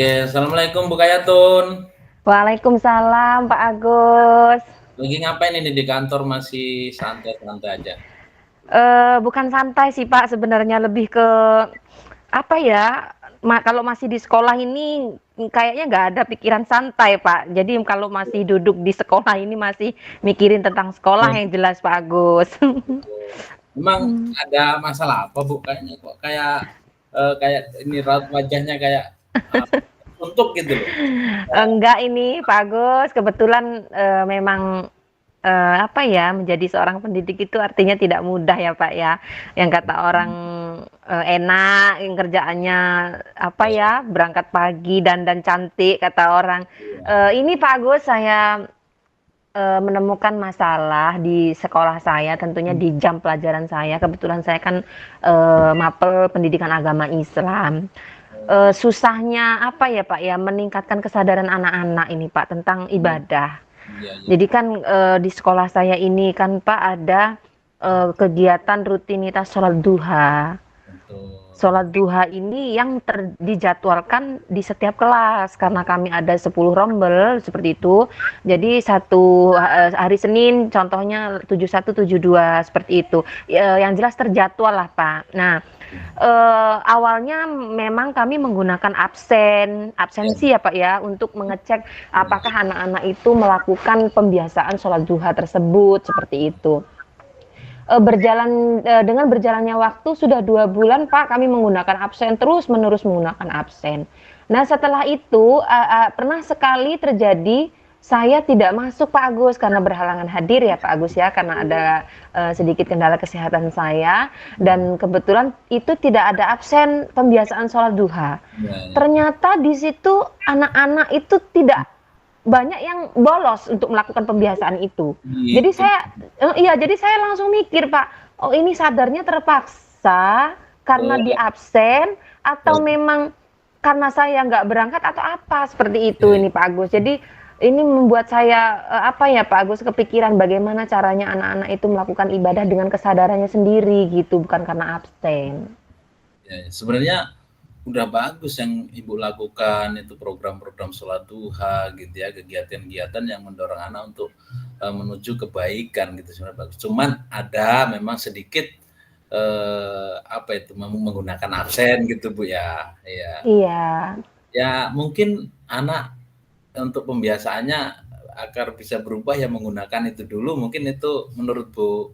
Oke, assalamualaikum Bu Kayatun. Waalaikumsalam Pak Agus. Lagi ngapain ini di kantor masih santai-santai aja? Bukan santai sih Pak, sebenarnya lebih ke apa ya? Kalau masih di sekolah ini kayaknya nggak ada pikiran santai Pak. Jadi kalau masih duduk di sekolah ini masih mikirin tentang sekolah Hmm. yang jelas Pak Agus. Memang ada masalah apa Bu? Kayaknya kok kayak ini raut wajahnya kayak uh, suntuk gitu loh. Enggak ini Pak Agus, kebetulan memang apa ya, menjadi seorang pendidik itu artinya tidak mudah ya Pak ya. Yang kata orang enak, yang kerjaannya apa ya, berangkat pagi dan cantik kata orang. Ini Pak Agus, saya menemukan masalah di sekolah saya, tentunya di jam pelajaran saya. Kebetulan saya kan mapel pendidikan agama Islam. Susahnya apa ya Pak ya, meningkatkan kesadaran anak-anak ini Pak tentang ibadah. Iya, iya, Jadi kan di sekolah saya ini kan Pak ada kegiatan rutinitas sholat duha. betul. Sholat duha ini yang dijadwalkan di setiap kelas karena kami ada 10 rombel seperti itu. Jadi satu hari Senin contohnya 71 72 seperti itu. Yang jelas terjadwal lah Pak. Nah, awalnya memang kami menggunakan absensi Iya, ya Pak ya, untuk mengecek apakah anak-anak itu melakukan pembiasaan sholat duha tersebut, seperti itu. Dengan berjalannya waktu sudah 2 bulan Pak, kami menggunakan absen, terus menerus menggunakan absen. Nah setelah itu pernah sekali terjadi saya tidak masuk Pak Agus karena berhalangan hadir ya Pak Agus ya, karena ada sedikit kendala kesehatan saya, dan kebetulan itu tidak ada absen pembiasaan sholat duha. iya, iya. Ternyata di situ anak-anak itu tidak banyak yang bolos untuk melakukan pembiasaan itu. Jadi Gitu. saya langsung mikir Pak, oh ini sadarnya terpaksa karena di Oh, absen atau oh, memang karena saya nggak berangkat atau apa seperti itu iya. ini Pak Agus. Jadi ini membuat saya apa ya Pak Agus, kepikiran bagaimana caranya anak-anak itu melakukan ibadah dengan kesadarannya sendiri gitu, bukan karena absen. Ya, sebenarnya udah bagus yang Ibu lakukan itu program-program sholat duha gitu ya, kegiatan-kegiatan yang mendorong anak untuk menuju kebaikan gitu sebenarnya bagus. Cuman ada memang sedikit apa itu menggunakan absen gitu Bu ya. Iya. Iya. Ya mungkin anak untuk pembiasaannya agar bisa berubah ya menggunakan itu dulu, mungkin itu menurut Bu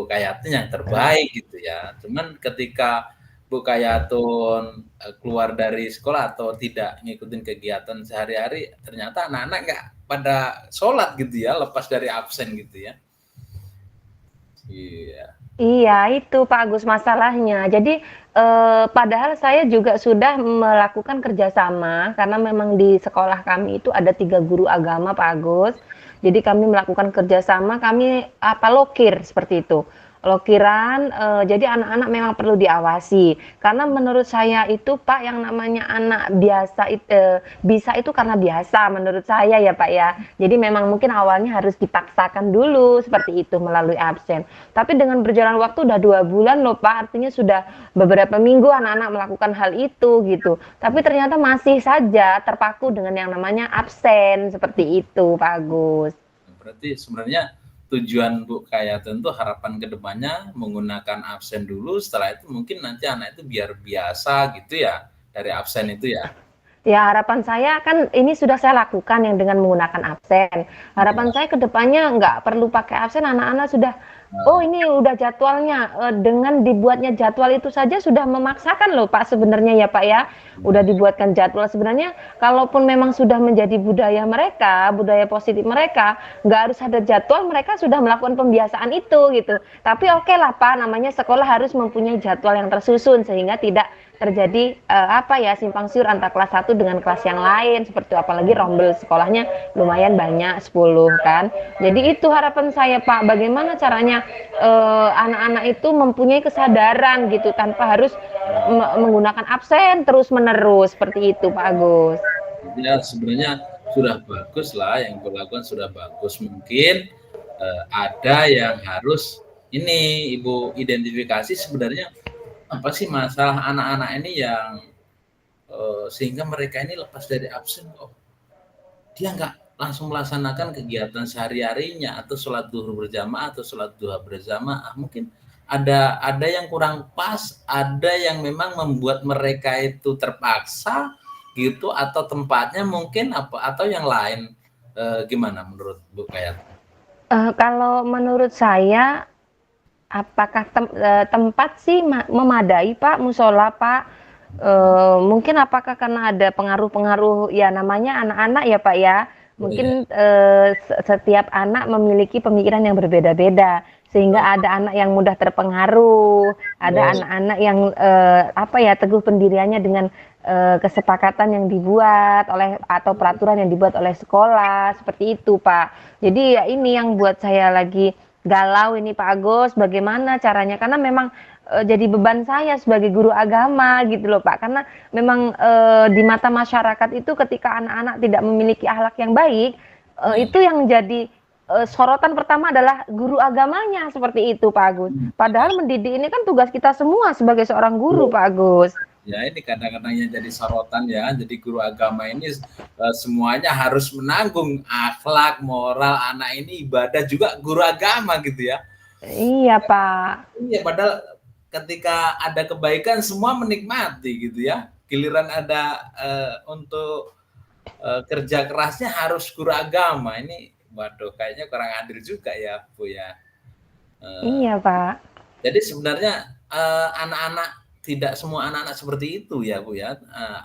Kayatun yang terbaik gitu ya. Cuman ketika Bu Kayatun keluar dari sekolah atau tidak ngikutin kegiatan sehari-hari, ternyata anak-anak nggak pada sholat gitu ya, lepas dari absen gitu ya. Iya. Iya, itu Pak Agus masalahnya. Jadi, padahal saya juga sudah melakukan kerjasama karena memang di sekolah kami itu ada 3 guru agama Pak Agus. Jadi kami melakukan kerjasama, kami lokir seperti itu. Lokiran, jadi anak-anak memang perlu diawasi. Karena menurut saya itu Pak, yang namanya anak bisa itu karena biasa menurut saya ya Pak ya. Jadi memang mungkin awalnya harus dipaksakan dulu seperti itu melalui absen. Tapi dengan berjalan waktu udah 2 bulan loh Pak, artinya sudah beberapa minggu anak-anak melakukan hal itu gitu. Tapi ternyata masih saja terpaku dengan yang namanya absen seperti itu Pak Agus. Berarti sebenarnya tujuan Bu Kayatun tuh harapan kedepannya menggunakan absen dulu, setelah itu mungkin nanti anak itu biar biasa gitu ya dari absen itu ya. Ya harapan saya kan ini sudah saya lakukan yang dengan menggunakan absen. Harapan Ya. saya ke depannya nggak perlu pakai absen, anak-anak sudah, oh Nah, ini udah jadwalnya, dengan dibuatnya jadwal itu saja sudah memaksakan loh Pak sebenarnya ya Pak ya. Udah dibuatkan jadwal, sebenarnya kalaupun memang sudah menjadi budaya mereka, budaya positif mereka, nggak harus ada jadwal, mereka sudah melakukan pembiasaan itu gitu. Tapi oke lah Pak, namanya sekolah harus mempunyai jadwal yang tersusun sehingga tidak terjadi apa ya, simpang siur antara kelas satu dengan kelas yang lain seperti itu. Apalagi rombel sekolahnya lumayan banyak 10 kan. Jadi itu harapan saya Pak, bagaimana caranya anak-anak itu mempunyai kesadaran gitu tanpa harus menggunakan absen terus menerus seperti itu Pak Agus. ya sebenarnya sudah bagus lah yang dilakukan sudah bagus. Mungkin ada yang harus ini Ibu identifikasi sebenarnya apa sih masalah anak-anak ini yang sehingga mereka ini lepas dari absen kok dia nggak langsung melaksanakan kegiatan sehari-harinya atau sholat zuhur berjamaah atau sholat duha berjamaah. Mungkin ada yang kurang pas, ada yang memang membuat mereka itu terpaksa gitu atau tempatnya mungkin apa atau yang lain. Gimana menurut Bu Kayat? Kalau menurut saya, apakah tempat sih memadai Pak, musola Pak? Mungkin apakah karena ada pengaruh-pengaruh ya namanya anak-anak ya Pak ya, Oh, ya. mungkin setiap anak memiliki pemikiran yang berbeda-beda sehingga ada anak yang mudah terpengaruh, ada Oh, anak-anak yang apa ya teguh pendiriannya dengan kesepakatan yang dibuat oleh atau peraturan yang dibuat oleh sekolah seperti itu Pak. Jadi ya ini yang buat saya lagi galau ini Pak Agus, bagaimana caranya karena memang jadi beban saya sebagai guru agama gitu loh Pak. Karena memang di mata masyarakat itu ketika anak-anak tidak memiliki akhlak yang baik, ya. itu yang jadi sorotan pertama adalah guru agamanya seperti itu Pak Agus. Padahal mendidik ini kan tugas kita semua sebagai seorang guru Pak Agus. Ya ini kadang-kadang yang jadi sorotan ya, jadi guru agama ini semuanya harus menanggung akhlak, moral anak ini ibadah juga guru agama gitu ya. Iya Pak. Iya, padahal ketika ada kebaikan semua menikmati gitu ya. Giliran ada untuk kerja kerasnya harus guru agama. Ini waduh kayaknya kurang adil juga ya Bu ya. Iya Pak. Jadi sebenarnya anak-anak tidak semua anak-anak seperti itu ya Bu ya.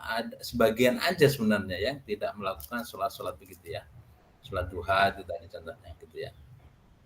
Ada sebagian aja sebenarnya ya tidak melakukan sholat-sholat begitu ya. Sholat duha itu tadi contohnya gitu ya.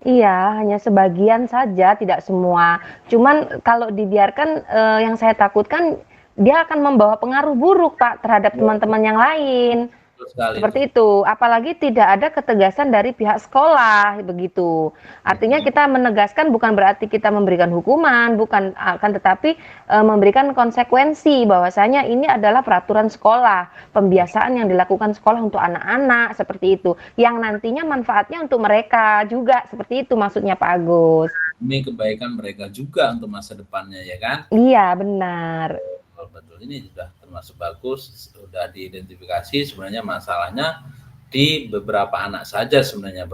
Iya, hanya sebagian saja, tidak semua. Cuman kalau dibiarkan, yang saya takutkan dia akan membawa pengaruh buruk, Pak, terhadap teman-teman yang lain. Betul sekali itu. Seperti itu, apalagi tidak ada ketegasan dari pihak sekolah, begitu. Artinya kita menegaskan bukan berarti kita memberikan hukuman, bukan, akan tetapi memberikan konsekuensi bahwasanya ini adalah peraturan sekolah, pembiasaan yang dilakukan sekolah untuk anak-anak seperti itu, yang nantinya manfaatnya untuk mereka juga, seperti itu maksudnya Pak Agus. Demi kebaikan mereka juga untuk masa depannya ya kan. Iya, benar. Betul, ini sudah termasuk bagus, sudah diidentifikasi sebenarnya masalahnya di beberapa anak saja sebenarnya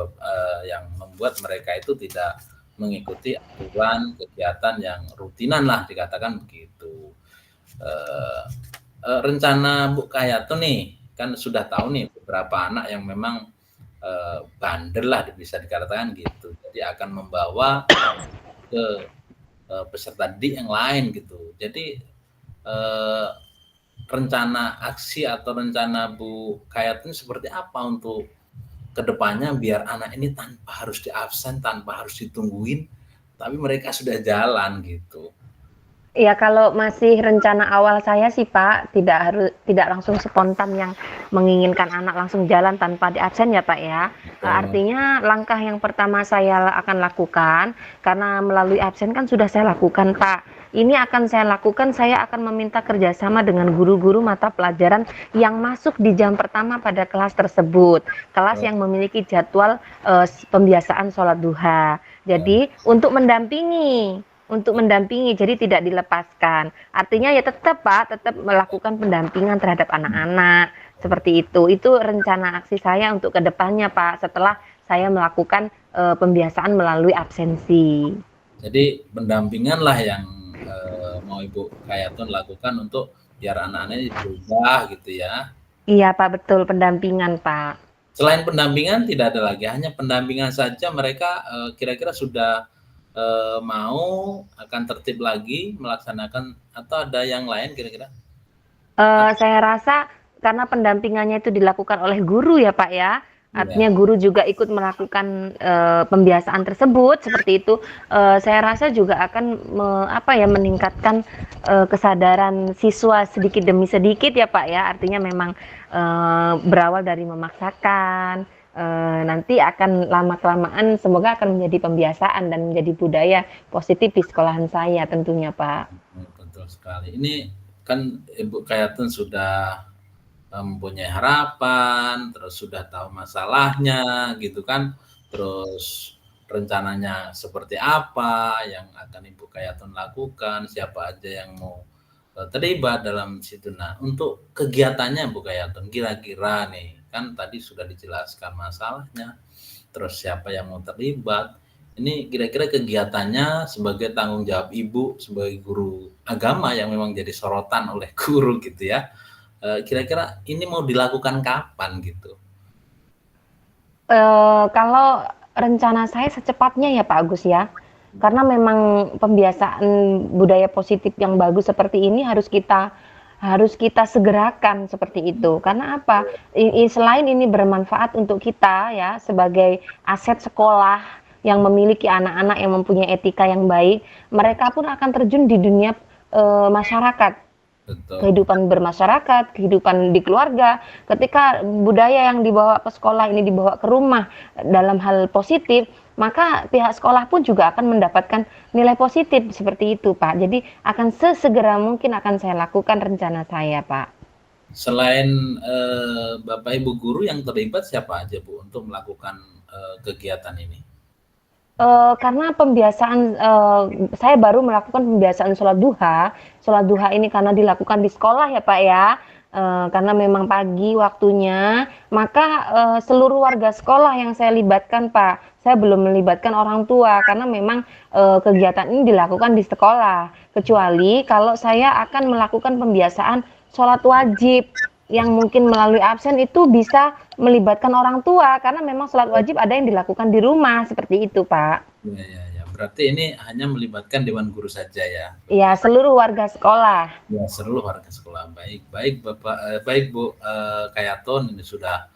yang membuat mereka itu tidak mengikuti aturan kegiatan yang rutinan lah dikatakan begitu. Rencana Bu Kayatun nih kan sudah tahu nih beberapa anak yang memang bandel lah bisa dikatakan gitu, jadi akan membawa ke peserta didik yang lain gitu. Jadi rencana aksi atau rencana Bu Kayat ini seperti apa untuk kedepannya biar anak ini tanpa harus diabsen, tanpa harus ditungguin, tapi mereka sudah jalan gitu. Ya kalau masih rencana awal saya sih Pak, tidak langsung spontan yang menginginkan anak langsung jalan tanpa diabsen ya Pak ya. Artinya langkah yang pertama saya akan lakukan, karena melalui absen kan sudah saya lakukan Pak. Ini akan saya lakukan, saya akan meminta kerjasama dengan guru-guru mata pelajaran yang masuk di jam pertama pada kelas tersebut. Kelas yang memiliki jadwal pembiasaan sholat duha. Jadi untuk mendampingi, jadi tidak dilepaskan. Artinya ya tetap Pak, tetap melakukan pendampingan terhadap anak-anak, seperti itu. Itu rencana aksi saya untuk kedepannya Pak, setelah saya melakukan pembiasaan melalui absensi. Jadi pendampingan lah yang mau Ibu Kayatun lakukan untuk biar anak-anak ini berubah gitu ya. Iya Pak, betul pendampingan Pak. Selain pendampingan tidak ada lagi, hanya pendampingan saja mereka kira-kira sudah mau akan tertib lagi melaksanakan atau ada yang lain kira-kira? Saya rasa karena pendampingannya itu dilakukan oleh guru ya Pak ya, artinya Iya. guru juga ikut melakukan pembiasaan tersebut seperti itu. Saya rasa juga akan meningkatkan kesadaran siswa sedikit demi sedikit ya Pak ya, artinya memang berawal dari memaksakan. Nanti akan lama-kelamaan semoga akan menjadi pembiasaan dan menjadi budaya positif di sekolahan saya tentunya Pak. Betul sekali. Ini kan Ibu Kayatun sudah mempunyai harapan, terus sudah tahu masalahnya gitu kan, terus rencananya seperti apa yang akan Ibu Kayatun lakukan, siapa aja yang mau terlibat dalam situ. Nah, untuk kegiatannya Bu Kayatun, kira-kira nih, kan tadi sudah dijelaskan masalahnya, terus siapa yang mau terlibat. Ini kira-kira kegiatannya sebagai tanggung jawab Ibu sebagai guru agama yang memang jadi sorotan oleh guru gitu ya. Kira-kira ini mau dilakukan kapan gitu? Kalau rencana saya secepatnya ya Pak Agus ya, karena memang pembiasaan budaya positif yang bagus seperti ini harus kita segerakan seperti itu. Karena apa? Selain ini bermanfaat untuk kita ya sebagai aset sekolah yang memiliki anak-anak yang mempunyai etika yang baik, mereka pun akan terjun di dunia masyarakat. Betul. Kehidupan bermasyarakat, kehidupan di keluarga. Ketika budaya yang dibawa ke sekolah ini dibawa ke rumah dalam hal positif, maka pihak sekolah pun juga akan mendapatkan nilai positif seperti itu, Pak. Jadi akan sesegera mungkin akan saya lakukan rencana saya, Pak. Selain Bapak Ibu guru yang terlibat siapa aja Bu untuk melakukan kegiatan ini? Karena pembiasaan saya baru melakukan pembiasaan sholat duha. Sholat duha ini karena dilakukan di sekolah ya Pak ya, karena memang pagi waktunya, maka seluruh warga sekolah yang saya libatkan Pak. Saya belum melibatkan orang tua karena memang kegiatan ini dilakukan di sekolah. Kecuali kalau saya akan melakukan pembiasaan sholat wajib yang mungkin melalui absen itu bisa melibatkan orang tua karena memang sholat wajib ada yang dilakukan di rumah seperti itu Pak. Ya, ya, ya. Berarti ini hanya melibatkan Dewan Guru saja ya? Ya seluruh warga sekolah. Ya seluruh warga sekolah. Baik, baik Bapak, baik Bu Kayatun, ini sudah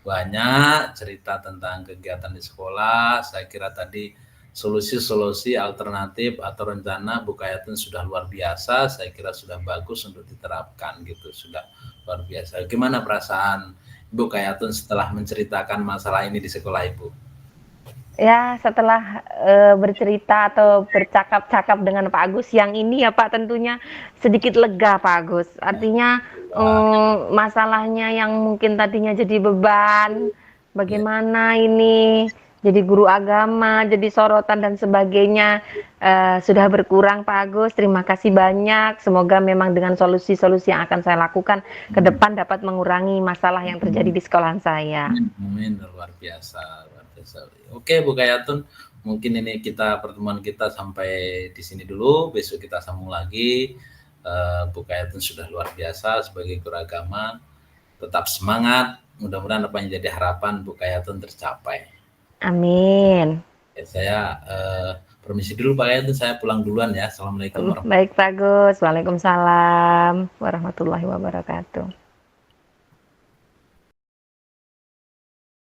banyak cerita tentang kegiatan di sekolah. Saya kira tadi solusi-solusi alternatif atau rencana Bu Kayatun sudah luar biasa. Saya kira sudah bagus untuk diterapkan gitu, sudah luar biasa. Gimana perasaan Ibu Kayatun setelah menceritakan masalah ini di sekolah Ibu? Ya setelah bercerita atau bercakap-cakap dengan Pak Agus yang ini ya Pak tentunya sedikit lega Pak Agus. Artinya masalahnya yang mungkin tadinya jadi beban, Ya, bagaimana ini jadi guru agama, jadi sorotan dan sebagainya sudah berkurang Pak Agus. Terima kasih banyak. Semoga memang dengan solusi-solusi yang akan saya lakukan ke depan dapat mengurangi masalah yang terjadi di sekolahan saya. amin, luar biasa, luar biasa. Oke Bu Kayatun, mungkin ini pertemuan kita sampai di sini dulu. Besok kita sambung lagi. Bu Kayatun sudah luar biasa sebagai guru agama. Tetap semangat. Mudah-mudahan apa yang jadi harapan Bu Kayatun tercapai. Amin. Ya, saya permisi dulu Pak Kayatun. Saya pulang duluan ya. Assalamualaikum warahmatullahi wabarakatuh. Baik, Pak Gus. Waalaikumsalam warahmatullahi wabarakatuh.